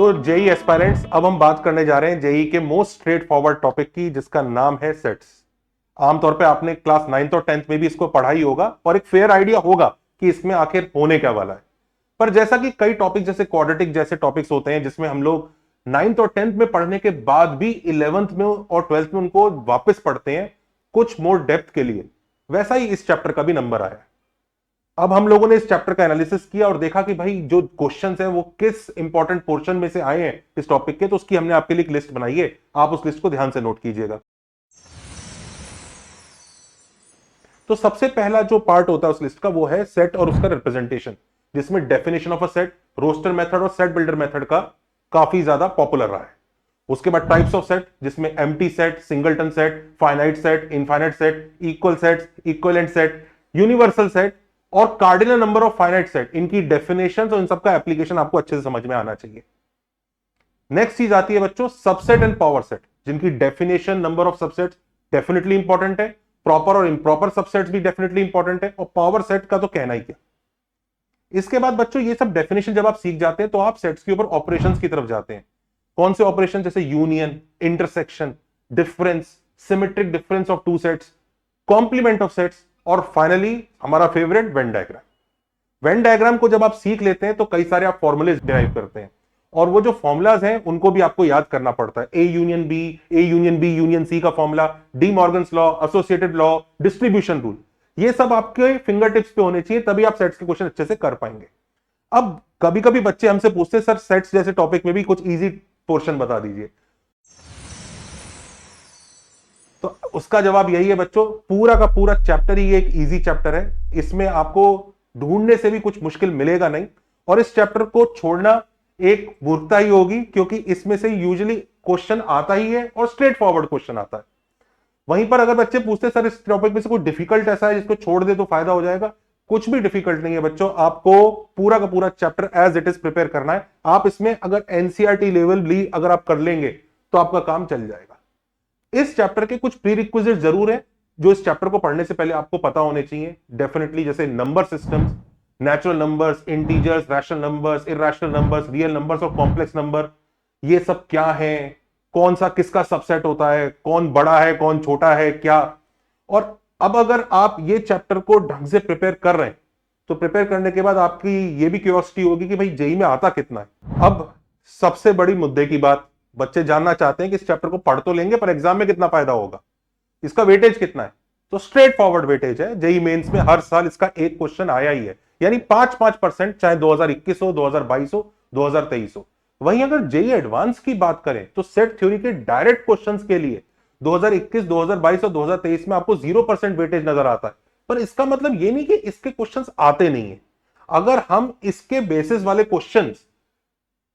तो JEE aspirants, अब हम बात करने जा रहे हैं जेई के मोस्ट स्ट्रेट फॉरवर्ड टॉपिक की, जिसका नाम है सेट्स। आमतौर पे आपने क्लास 9th और 10th में भी इसको पढ़ा ही होगा और एक फेयर आइडिया होगा कि इसमें आखिर होने क्या वाला है। पर जैसा कि कई टॉपिक जैसे क्वाड्रेटिक जैसे टॉपिक्स होते हैं जिसमें हम लोग 9th और 10th में पढ़ने के बाद भी 11th में और 12th में उनको वापस पढ़ते हैं कुछ मोर डेप्थ के लिए, वैसा ही इस चैप्टर का भी नंबर आया। अब हम लोगों ने इस चैप्टर का एनालिसिस किया और देखा कि भाई जो क्वेश्चंस हैं वो किस इंपॉर्टेंट पोर्शन में से आए हैं इस टॉपिक के, तो उसकी हमने आपके लिए एक लिस्ट बनाई है। आप उस लिस्ट को ध्यान से नोट कीजिएगा। तो सबसे पहला जो पार्ट होता है उस लिस्ट का वो है सेट और उसका रिप्रेजेंटेशन, जिसमें definition of a set, roster method और सेट बिल्डर मेथड का काफी ज्यादा पॉपुलर रहा है। उसके बाद टाइप्स ऑफ सेट, जिसमें empty set, singleton set, finite set, infinite set, equal set, equivalent set, universal set और cardinal number of finite set, इनकी डेफिनेशन और इन सबका एप्लीकेशन आपको अच्छे से समझ में आना चाहिए। नेक्स्ट चीज आती है बच्चों सबसेट एंड पावर सेट, जिनकी definition, number of subset definitely important है, प्रॉपर और इम्प्रॉपर सबसेट्स भी डेफिनेटली इंपॉर्टेंट है, और पावर सेट का तो कहना ही क्या। इसके बाद बच्चों ये सब डेफिनेशन जब आप सीख जाते हैं तो आप सेट्स के ऊपर ऑपरेशंस की तरफ जाते हैं। कौन से ऑपरेशन? जैसे union, intersection, difference, symmetric difference of two sets, complement of sets और फाइनली हमारा favourite Venn diagram. Venn diagram को जब आप सीख लेते हैं तो कई सारे आप फॉर्मूलेज डिराइव करते हैं और वो जो फॉर्मुलाज हैं उनको भी आपको याद करना पड़ता है। A union B union C का formula, De Morgan's law, associated law, distribution rule, ये सब आपके फिंगर टिप्स पे होने चाहिए, तभी आप सेट्स के क्वेश्चन अच्छे से कर पाएंगे। अब कभी कभी बच्चे हमसे पूछते हैं सर सेट्स जैसे टॉपिक में भी कुछ इजी पोर्शन बता दीजिए, तो उसका जवाब यही है बच्चों, पूरा का पूरा चैप्टर ही एक इजी चैप्टर है। इसमें आपको ढूंढने से भी कुछ मुश्किल मिलेगा नहीं और इस चैप्टर को छोड़ना एक मूर्खता ही होगी, क्योंकि इसमें से यूजुअली क्वेश्चन आता ही है और स्ट्रेट फॉरवर्ड क्वेश्चन आता है। वहीं पर अगर बच्चे पूछते हैं सर इस टॉपिक में से कोई डिफिकल्ट ऐसा है जिसको छोड़ दे तो फायदा हो जाएगा, कुछ भी डिफिकल्ट नहीं है बच्चों। आपको पूरा का पूरा chapter as it is prepare करना है। आप इसमें अगर एनसीईआरटी लेवल भी अगर आप कर लेंगे तो आपका काम चल जाएगा। इस चैप्टर के कुछ प्री रिक्विजिट जरूर है जो इस चैप्टर को पढ़ने से पहले आपको पता होने चाहिए डेफिनेटली, जैसे number systems, natural numbers, integers, rational numbers, irrational numbers, real numbers और कॉम्प्लेक्स नंबर, ये सब क्या है, कौन सा किसका सबसेट होता है, कौन बड़ा है कौन छोटा है क्या। और अब अगर आप ये चैप्टर को ढंग से प्रिपेयर कर रहे हैं तो प्रिपेयर करने के बाद आपकी ये भी क्यूरियोसिटी होगी कि भाई जेई में आता कितना है। अब सबसे बड़ी मुद्दे की बात, बच्चे जानना चाहते हैं कि इस चैप्टर को पढ़ तो लेंगे पर एग्जाम में कितना फायदा होगा, इसका वेटेज कितना है। तो स्ट्रेट फॉरवर्ड वेटेज है, जेई मेंस में हर साल इसका एक क्वेश्चन आया ही है, यानी 5-5%, चाहे 2021 हो, 2022 हो, 2023 हो। वहीं अगर जेई एडवांस की बात करें तो सेट थ्योरी के डायरेक्ट क्वेश्चंस के लिए 2021, 2022 और 2023 में आपको 0% वेटेज नजर आता है। पर इसका मतलब ये नहीं कि इसके क्वेश्चंस आते नहीं है। अगर हम इसके बेसिस वाले क्वेश्चंस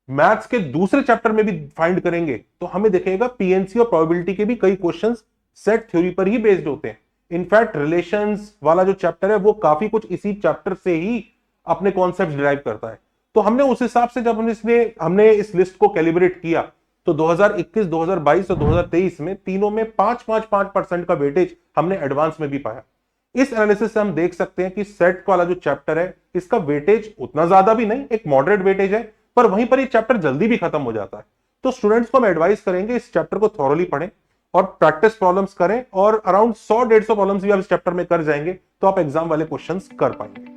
मैथ्स के दूसरे चैप्टर में भी फाइंड करेंगे तो हमें दिखेगा पीएनसी और प्रोबेबिलिटी के भी कई क्वेश्चंस सेट थ्योरी पर ही बेस्ड होते हैं। इनफैक्ट रिलेशंस वाला जो चैप्टर है वो काफी कुछ इसी चैप्टर से ही अपने कॉन्सेप्ट डिराइव करता है। तो हमने उस हिसाब से जब हमने इस लिस्ट को कैलिब्रेट किया तो 2021, 2022 और 2023 में तीनों में 5-5-5% का वेटेज हमने एडवांस में भी पाया। इस एनालिसिस से हम देख सकते हैं कि सेट वाला जो चैप्टर है इसका वेटेज उतना ज्यादा भी नहीं, एक मॉडरेट वेटेज है, पर वहीं पर ये चैप्टर जल्दी भी खत्म हो जाता है। तो स्टूडेंट्स को हम एडवाइस करेंगे इस चैप्टर को थॉरली पढ़ें और प्रैक्टिस प्रॉब्लम्स करें और अराउंड 100-150 प्रॉब्लम्स भी आप इस चैप्टर में कर जाएंगे तो आप एग्जाम वाले क्वेश्चंस कर पाएंगे।